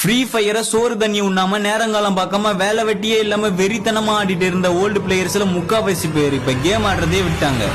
Free ஃபயரை சோறு தண்ணி உண்ணாம நேரங்காலம் பார்க்காம வேலை வெட்டியே இல்லாம வெறித்தனமா ஆடிட்டு இருந்த ஓல்டு பிளேயர்ஸ்ல முக்காவாசி பேர் இப்ப கேம் ஆடுறதே விட்டாங்க.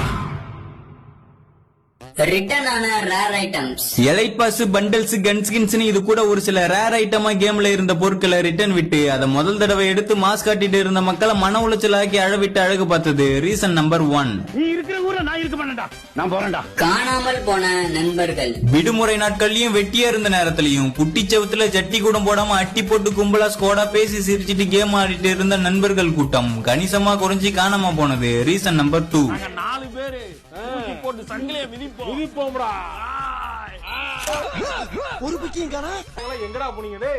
ரிட்டர்ன் ஆன rare items, elite pass, bundles, gun skins இது கூட ஒரு சில ரேர் ஐட்டமா கேம்ல இருந்த பொருட்களை ரிட்டர்ன் விட்டு அதை முதல் தடவை எடுத்து மாஸ் காட்டிட்டு இருந்த மக்களை மன உளைச்சலாக்கி அழவிட்டு அழகு பார்த்தது ரீசன் நம்பர் 1. நீ இருக்கிற ஊர்ல நான் இருக்க மாட்டேன்டா, நான் போறேன்டா. காணாமல் போன நண்பர்கள். விடுமுறை நாட்கள்லயும் வெட்டியா இருந்த நேரத்திலயும் புட்டி சவுத்துல ஜட்டி கூட போடாம அட்டி போட்டு கும்பலா ஸ்கோடா பேசி சிரிச்சிட்டு கேம் ஆடிட்டு இருந்த நண்பர்கள் கூட்டம் கணிசமா குறைஞ்சி காணாம போனது ரீசன் நம்பர் 2. 4 பேரு போட்டு சங்கிலிய மிதிப்போம்டா. ஒரு பிக்கியும் காணா, எங்கடா போனீங்க?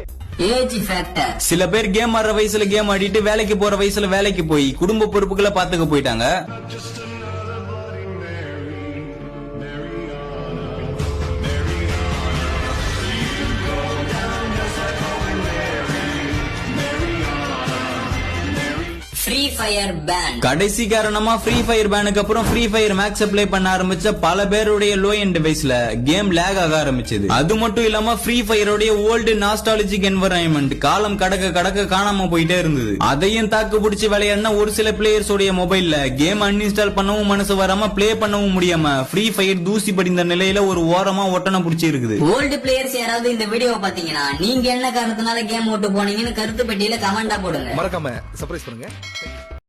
Age factor. சில பேர் கேம் ஆடுற வயசுல கேம் ஆடிட்டு வேலைக்கு போற வயசுல வேலைக்கு போய் குடும்ப பொறுப்புகளை பாத்துக்க போயிட்டாங்க. Free Fire ban. கடைசி காரணமா ஃப்ரீ ஃபயர் பேனுக்கு அப்புறம் ஃப்ரீ ஃபயர் மேக்ஸ் அப்ளை பண்ண ஆரம்பிச்ச பல பேருடைய லோ எண்ட் டிவைஸ்ல கேம் லேக் ஆக ஆரம்பிச்சது. அது மட்டும் இல்லாம ஃப்ரீ ஃபயருடைய ஓல்டு நாஸ்டாலஜிக் என்வரான்மெண்ட் காலம் கடக்க கடக்க காணாம போயிட்டே இருந்தது. அதையும் தாக்கு பிடிச்சி விளையாடின ஒரு சில பிளேயர்ஸ் உடைய மொபைல்ல கேம் அன்இன்ஸ்டால் பண்ணவும் மனசு வராம பிளே பண்ணவும் முடியாம ஃப்ரீ ஃபயர் தூசி படிந்த நிலையில ஒரு ஓரமா ஒட்டனை பிடிச்சி இருக்குது. ஓல்டு பிளேயர்ஸ் யாராவது இந்த வீடியோ பாத்தீங்கன்னா நீங்க என்ன காரணத்தினால கேம் ஓட்டு போனீங்கன்னு கருத்து பெட்டியில கமெண்டா போடுங்க. மறக்காம சர்ப்ரைஸ் பண்ணுங்க.